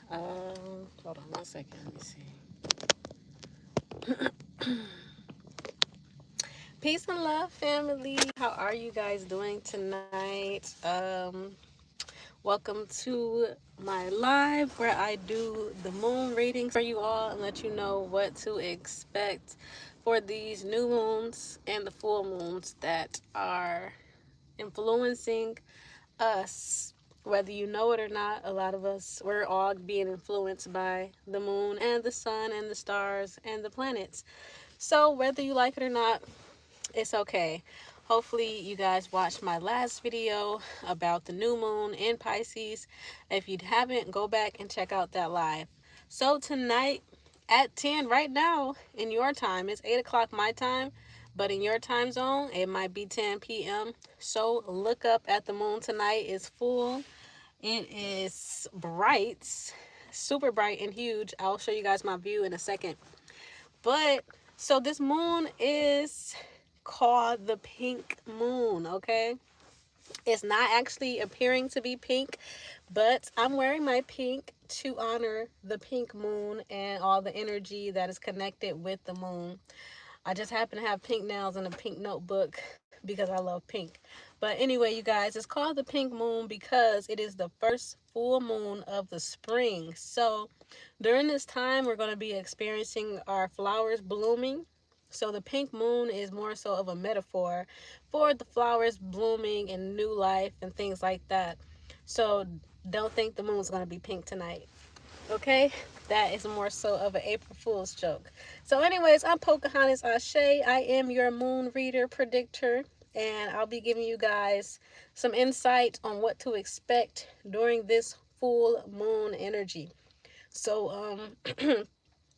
Hold on one second. Let me see. Peace and love, family. How are you guys doing tonight? Welcome to my live where I do the moon readings for you all and let you know what to expect for these new moons and the full moons that are influencing us. Whether you know it or not, a lot of us, we're all being influenced by the moon and the sun and the stars and the planets. So whether you like it or not, it's okay. Hopefully you guys watched my last video about the new moon in Pisces. If you haven't, go back and check out that live. So tonight at 10 right now in your time, it's 8 o'clock my time, but in your time zone it might be 10 p.m. So look up at the moon tonight. It's full. It is bright, super bright and huge. I'll show you guys my view in a second. But so this moon is called the pink moon, okay? It's not actually appearing to be pink, but I'm wearing my pink to honor the pink moon and all the energy that is connected with the moon. I just happen to have pink nails and a pink notebook because I love pink. But anyway, you guys, it's called the pink moon because it is the first full moon of the spring. So during this time, we're going to be experiencing our flowers blooming. So the pink moon is more so of a metaphor for the flowers blooming and new life and things like that. So don't think the moon's going to be pink tonight. Okay, that is more so of an April Fool's joke. So anyways, I'm Pocahontas Asè. I am your moon reader predictor, and I'll be giving you guys some insight on what to expect during this full moon energy. So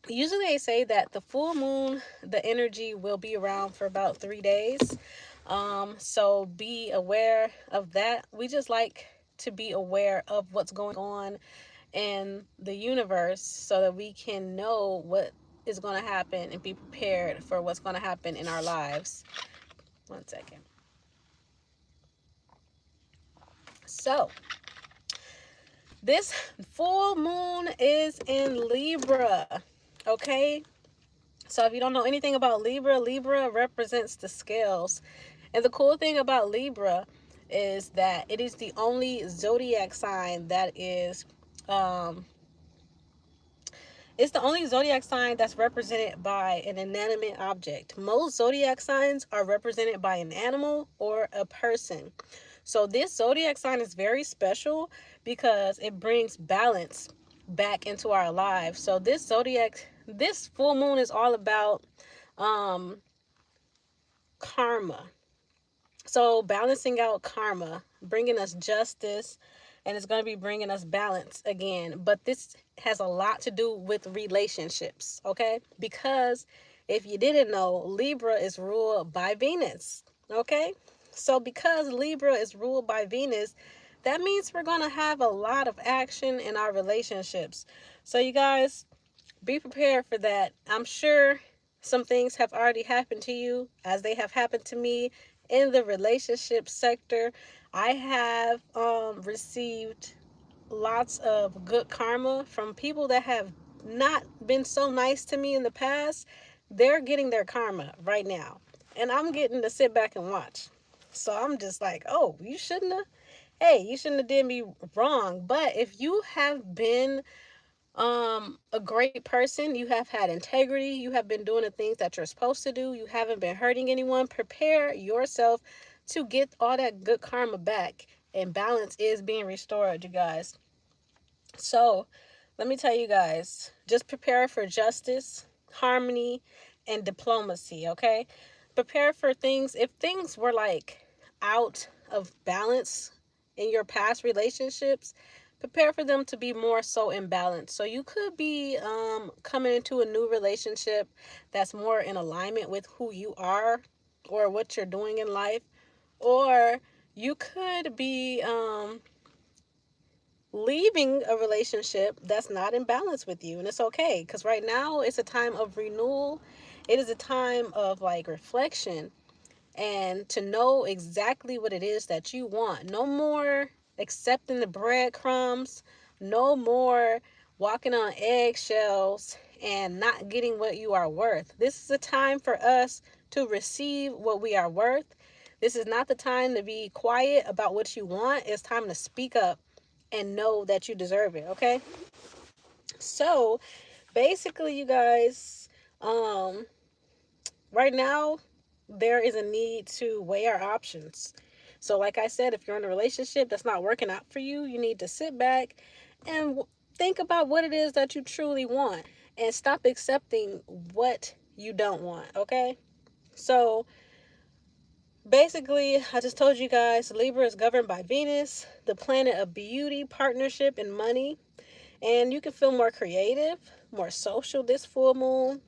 usually they say that the full moon, the energy will be around for about 3 days. So be aware of that. We just like to be aware of what's going on in the universe so that we can know what is going to happen and be prepared for what's going to happen in our lives. One second. So this full moon is in Libra. Okay, so if you don't know anything about Libra, Libra represents the scales. And the cool thing about Libra is that it is the only zodiac sign that is it's the only zodiac sign that's represented by an inanimate object. Most zodiac signs are represented by an animal or a person. So this zodiac sign is very special because it brings balance back into our lives. So this full moon is all about karma. So balancing out karma, bringing us justice, and it's going to be bringing us balance again. But this has a lot to do with relationships, okay? Because if you didn't know, Libra is ruled by Venus, okay? So because Libra is ruled by Venus, that means we're going to have a lot of action in our relationships. So you guys, be prepared for that. I'm sure some things have already happened to you as they have happened to me in the relationship sector. I have received lots of good karma from people that have not been so nice to me in the past. They're getting their karma right now, and I'm getting to sit back and watch. So I'm just like, oh, you shouldn't have did me wrong. But if you have been a great person, you have had integrity, you have been doing the things that you're supposed to do, you haven't been hurting anyone, prepare yourself to get all that good karma back, and balance is being restored, you guys. So let me tell you guys, just prepare for justice, harmony, and diplomacy. Okay, prepare for things. If things were like out of balance in your past relationships, prepare for them to be more so in balance. So you could be coming into a new relationship that's more in alignment with who you are or what you're doing in life, or you could be leaving a relationship that's not in balance with you, and it's okay, because right now it's a time of renewal. It is a time of like reflection and to know exactly what it is that you want. No more accepting the breadcrumbs. No more walking on eggshells and not getting what you are worth. This is a time for us to receive what we are worth. This is not the time to be quiet about what you want. It's time to speak up and know that you deserve it, okay? So, basically, you guys, right now, there is a need to weigh our options. So, like I said, if you're in a relationship that's not working out for you, you need to sit back and think about what it is that you truly want and stop accepting what you don't want, okay? So, basically, I just told you guys Libra is governed by Venus, the planet of beauty, partnership, and money. And you can feel more creative, more social this full moon.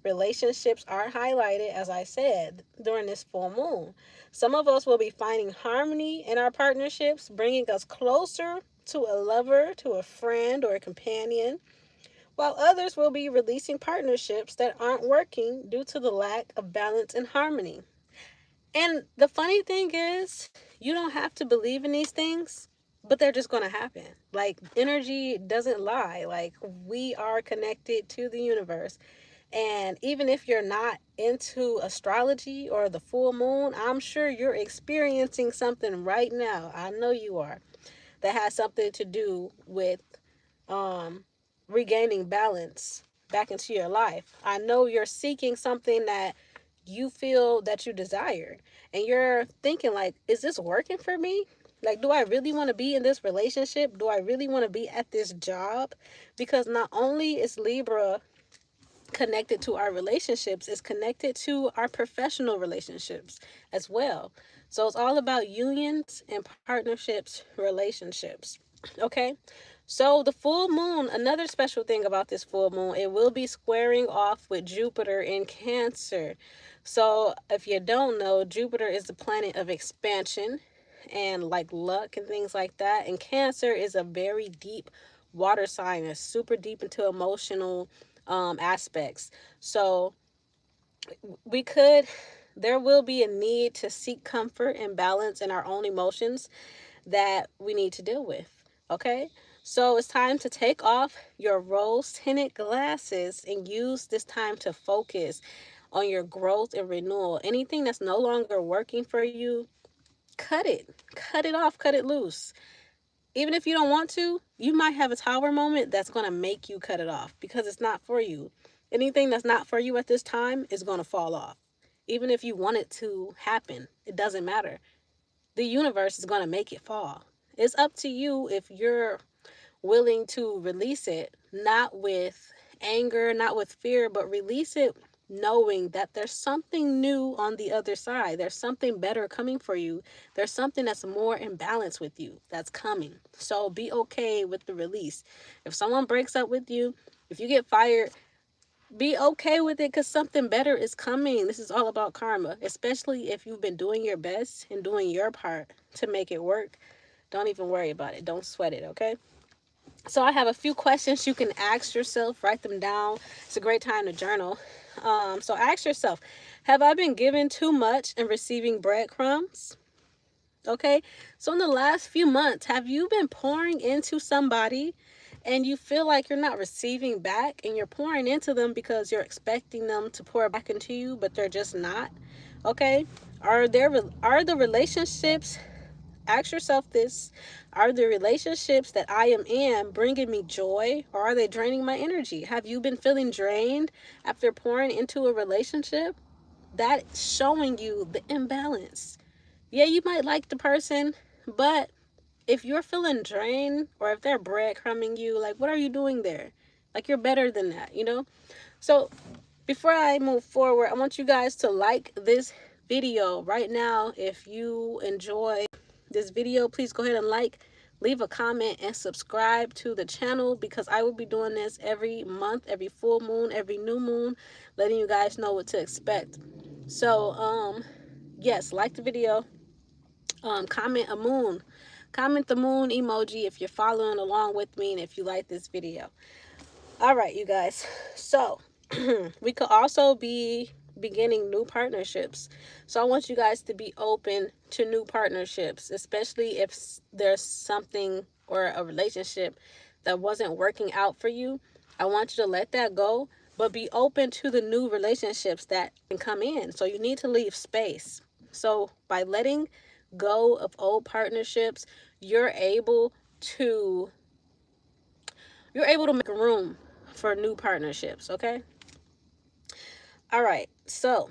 Relationships are highlighted, as I said, during this full moon. Some of us will be finding harmony in our partnerships, bringing us closer to a lover, to a friend, or a companion, while others will be releasing partnerships that aren't working due to the lack of balance and harmony. And the funny thing is, you don't have to believe in these things, but they're just going to happen. Like, energy doesn't lie. Like, we are connected to the universe. And even if you're not into astrology or the full moon, I'm sure you're experiencing something right now. I know you are. That has something to do with um, regaining balance back into your life. I know you're seeking something that you feel that you desired. And you're thinking like, is this working for me? Like, do I really want to be in this relationship? Do I really want to be at this job? Because not only is Libra connected to our relationships, it's connected to our professional relationships as well. So it's all about unions and partnerships, relationships. Okay? So the full moon, another special thing about this full moon, it will be squaring off with Jupiter in Cancer. So if you don't know, Jupiter is the planet of expansion and like luck and things like that. And Cancer is a very deep water sign. It's super deep into emotional aspects. So we could, there will be a need to seek comfort and balance in our own emotions that we need to deal with. Okay? So it's time to take off your rose tinted glasses and use this time to focus on your growth and renewal. Anything that's no longer working for you, cut it. Cut it off, cut it loose. Even if you don't want to, you might have a tower moment that's going to make you cut it off because it's not for you. Anything that's not for you at this time is going to fall off. Even if you want it to happen, it doesn't matter. The universe is going to make it fall. It's up to you if you're willing to release it, not with anger, not with fear, but release it knowing that there's something new on the other side. There's something better coming for you. There's something that's more in balance with you that's coming. So be okay with the release. If someone breaks up with you, if you get fired, be okay with it because something better is coming. This is all about karma, especially if you've been doing your best and doing your part to make it work. Don't even worry about it. Don't sweat it, okay? So I have a few questions you can ask yourself. Write them down. It's a great time to journal. So ask yourself, have I been given too much and receiving breadcrumbs? Okay. So in the last few months, have you been pouring into somebody and you feel like you're not receiving back, and you're pouring into them because you're expecting them to pour back into you, but they're just not? Okay. Are the relationships, ask yourself this, are the relationships that I am in bringing me joy, or are they draining my energy? Have you been feeling drained after pouring into a relationship? That's showing you the imbalance. Yeah, you might like the person, but if you're feeling drained or if they're breadcrumbing you, like, what are you doing there? Like, you're better than that, you know? So before I move forward, I want you guys to like this video right now. If you enjoy this video, please go ahead and like, leave a comment, and subscribe to the channel, because I will be doing this every month, every full moon, every new moon, letting you guys know what to expect. So yes, like the video, comment a moon, comment the moon emoji if you're following along with me and if you like this video. All right, you guys, so we could also be beginning new partnerships. So I want you guys to be open to new partnerships, especially if there's something or a relationship that wasn't working out for you, I want you to let that go, but be open to the new relationships that can come in. So you need to leave space. So by letting go of old partnerships, you're able to make room for new partnerships, okay? All right. So,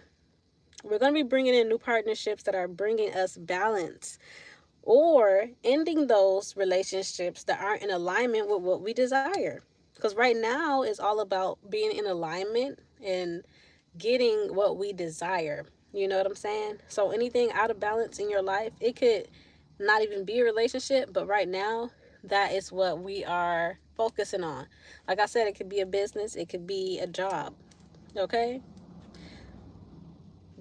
we're going to be bringing in new partnerships that are bringing us balance, or ending those relationships that aren't in alignment with what we desire. Because right now is all about being in alignment and getting what we desire. You know what I'm saying? So anything out of balance in your life, it could not even be a relationship, but right now, that is what we are focusing on. Like I said, it could be a business, it could be a job. Okay?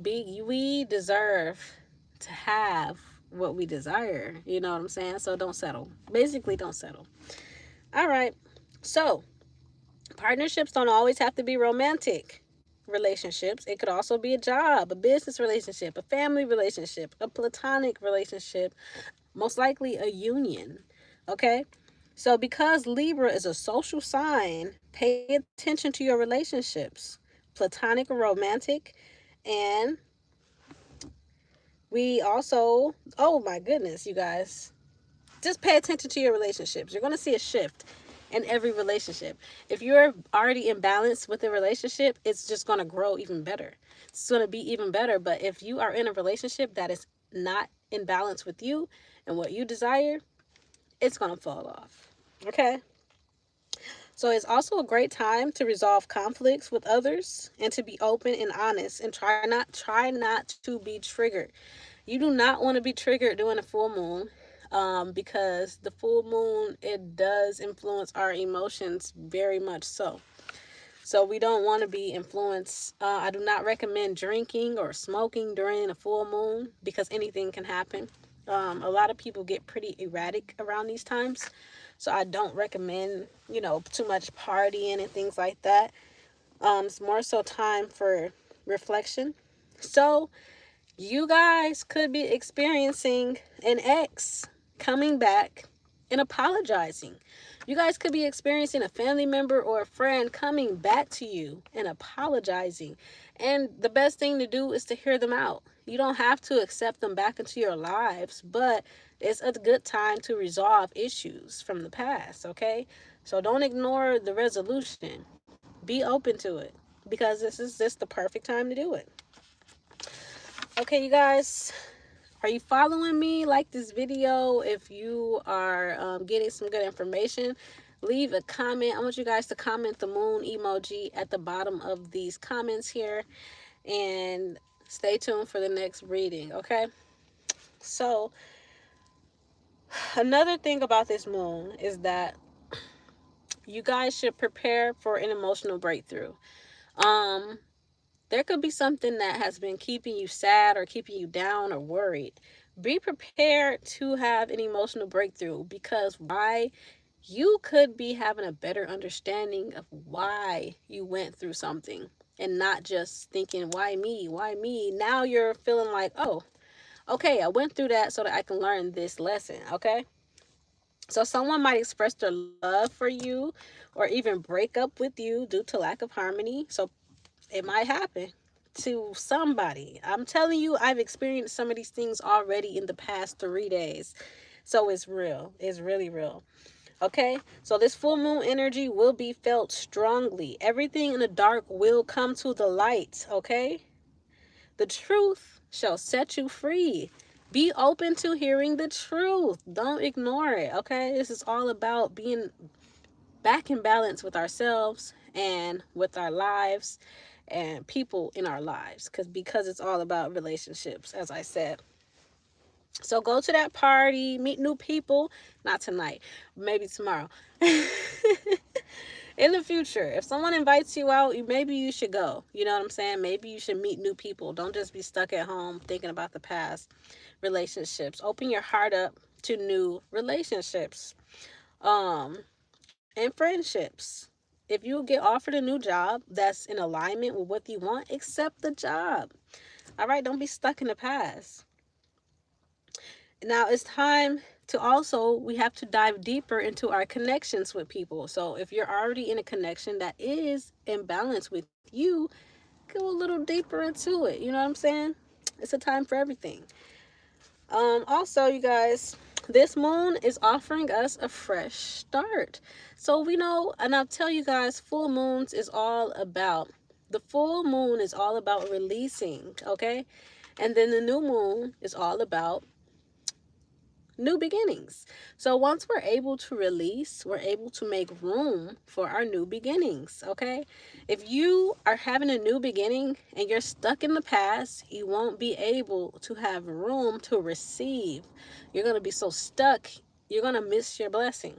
We deserve to have what we desire. You know what I'm saying? So don't settle. Basically, don't settle. All right. So partnerships don't always have to be romantic relationships. It could also be a job, a business relationship, a family relationship, a platonic relationship, most likely a union. Okay? So because Libra is a social sign, pay attention to your relationships, platonic or romantic. And we also, oh my goodness, you guys, just pay attention to your relationships. You're going to see a shift in every relationship. If you're already in balance with the relationship, it's just going to grow even better. It's going to be even better. But if you are in a relationship that is not in balance with you and what you desire, it's going to fall off. Okay? So it's also a great time to resolve conflicts with others and to be open and honest, and try not to be triggered. You do not want to be triggered during a full moon, because the full moon, it does influence our emotions very much so. So we don't want to be influenced. I do not recommend drinking or smoking during a full moon because anything can happen. A lot of people get pretty erratic around these times. So I don't recommend, too much partying and things like that. It's more so time for reflection. So you guys could be experiencing an ex coming back and apologizing. You guys could be experiencing a family member or a friend coming back to you and apologizing. And the best thing to do is to hear them out. You don't have to accept them back into your lives, but it's a good time to resolve issues from the past, okay? So don't ignore the resolution. Be open to it, because this is just the perfect time to do it. Okay, you guys, are you following me? Like this video. If you are getting some good information, leave a comment. I want you guys to comment the moon emoji at the bottom of these comments here, and stay tuned for the next reading. Okay, so another thing about this moon is that you guys should prepare for an emotional breakthrough. There could be something that has been keeping you sad or keeping you down or worried. Be prepared to have an emotional breakthrough, because why? You could be having a better understanding of why you went through something, and not just thinking, why me? Why me? Now you're feeling like, oh, okay, I went through that so that I can learn this lesson, okay? So someone might express their love for you or even break up with you due to lack of harmony. So it might happen to somebody. I'm telling you, I've experienced some of these things already in the past 3 days. So it's real. It's really real. Okay, so this full moon energy will be felt strongly. Everything in the dark will come to the light. Okay, the truth shall set you free. Be open to hearing the truth. Don't ignore it. Okay, this is all about being back in balance with ourselves and with our lives and people in our lives, because it's all about relationships, as I said. So go to that party, meet new people. Not tonight, maybe tomorrow. In the future, if someone invites you out, maybe you should go. You know what I'm saying? Maybe you should meet new people. Don't just be stuck at home thinking about the past. Relationships, open your heart up to new relationships, and friendships. If you get offered a new job that's in alignment with what you want, accept the job. All right, don't be stuck in the past. Now it's time we have to dive deeper into our connections with people. So if you're already in a connection that is in balance with you, go a little deeper into it. You know what I'm saying? It's a time for everything. Also, you guys, this moon is offering us a fresh start. So we know, and I'll tell you guys, full moons is all about, the full moon is all about releasing, okay? And then the new moon is all about new beginnings. So once we're able to release, we're able to make room for our new beginnings, okay? If you are having a new beginning and you're stuck in the past, you won't be able to have room to receive. You're going to be so stuck, you're going to miss your blessing.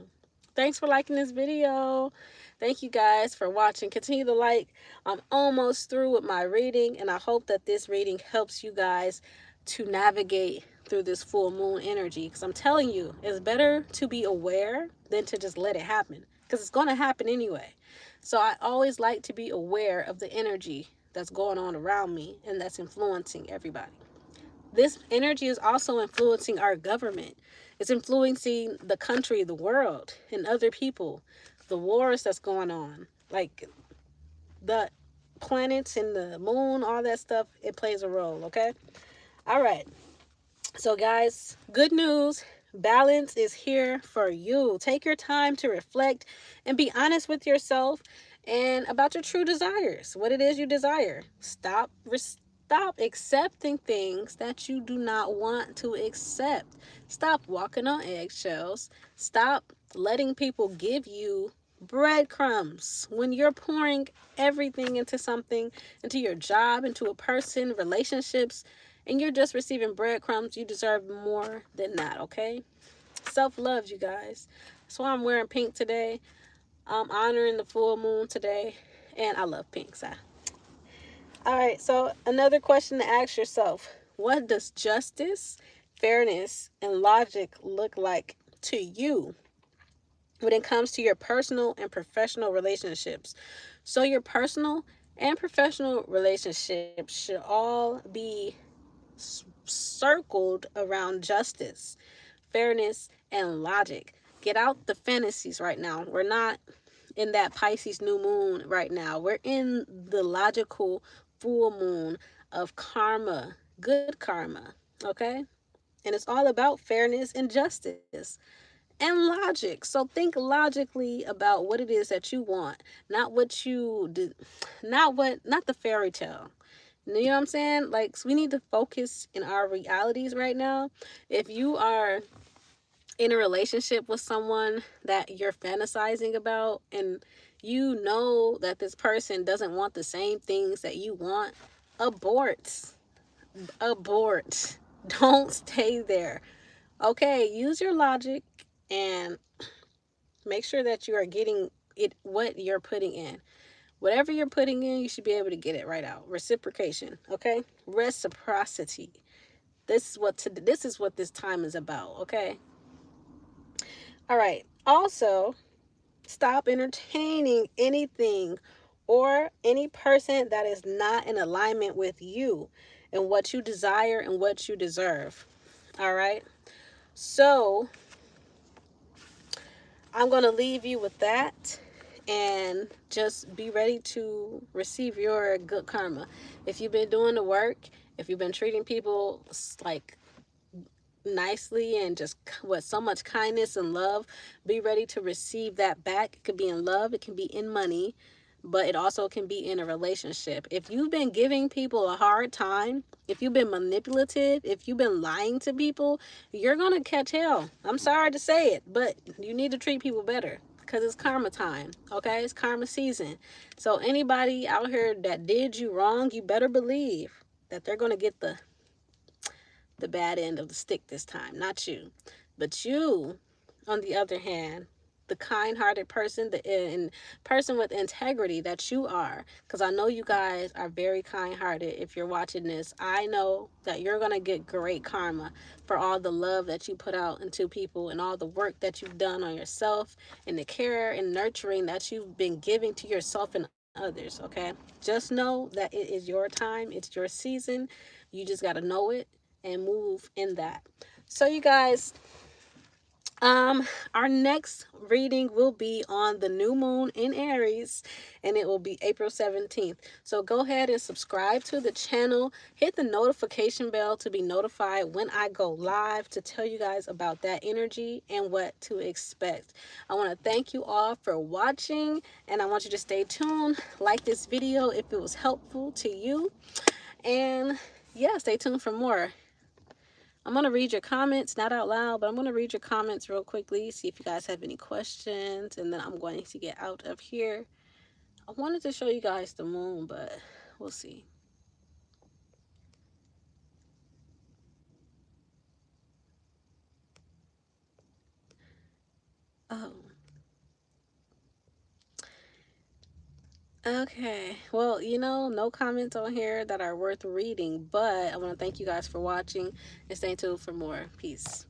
Thanks for liking this video. Thank you guys for watching. Continue to like. I'm almost through with my reading, and I hope that this reading helps you guys to navigate through this full moon energy, because I'm telling you, it's better to be aware than to just let it happen, because it's going to happen anyway. So I always like to be aware of the energy that's going on around me and that's influencing everybody. This energy is also influencing our government. It's influencing the country, the world, and other people. The wars that's going on, like the planets and the moon, all that stuff, it plays a role, okay? All right. So guys, good news. Balance is here for you. Take your time to reflect and be honest with yourself and about your true desires. What it is you desire. Stop accepting things that you do not want to accept. Stop walking on eggshells. Stop letting people give you breadcrumbs when you're pouring everything into something, into your job, into a person, relationships, and you're just receiving breadcrumbs. You deserve more than that, okay? Self-love, you guys. That's why I'm wearing pink today. I'm honoring the full moon today, and I love pink, so. All right, so another question to ask yourself: what does justice, fairness, and logic look like to you when it comes to your personal and professional relationships? So your personal and professional relationships should all be circled around justice, fairness, and logic. Get out the fantasies right now. We're not in that Pisces new moon right now. We're in the logical full moon of karma, good karma, okay? And it's all about fairness and justice and logic. So think logically about what it is that you want, not what you did, not the fairy tale. You know what I'm saying? Like, so we need to focus in our realities right now. If you are in a relationship with someone that you're fantasizing about, and you know that this person doesn't want the same things that you want, abort. Abort. Don't stay there. Okay, use your logic and make sure that you are getting it, what you're putting in. Whatever you're putting in, you should be able to get it right out. Reciprocation, okay? Reciprocity. This is what this time is about, okay? All right. Also, stop entertaining anything or any person that is not in alignment with you and what you desire and what you deserve. All right? So, I'm going to leave you with that, and just be ready to receive your good karma. If you've been doing the work, if you've been treating people like nicely and just with so much kindness and love, be ready to receive that back. It could be in love, it can be in money, but it also can be in a relationship. If you've been giving people a hard time, if you've been manipulative, if you've been lying to people, you're gonna catch hell. I'm sorry to say it, but you need to treat people better, because it's karma time, okay? It's karma season. So anybody out here that did you wrong, you better believe that they're gonna get the bad end of the stick this time, not you. But you, on the other hand, the kind-hearted person, the person with integrity that you are, because I know you guys are very kind-hearted. If you're watching this, I know that you're going to get great karma for all the love that you put out into people and all the work that you've done on yourself and the care and nurturing that you've been giving to yourself and others, okay? Just know that it is your time. It's your season. You just got to know it and move in that. So you guys, Our next reading will be on the new moon in Aries, and it will be April 17th. So go ahead and subscribe to the channel, hit the notification bell to be notified when I go live to tell you guys about that energy and what to expect. I want to thank you all for watching, and I want you to stay tuned, like this video if it was helpful to you, and yeah, stay tuned for more. I'm going to read your comments, not out loud, but I'm going to read your comments real quickly, see if you guys have any questions, and then I'm going to get out of here. I wanted to show you guys the moon, but we'll see. Oh. Okay. Well, you know, no comments on here that are worth reading, but I want to thank you guys for watching and stay tuned for more. Peace.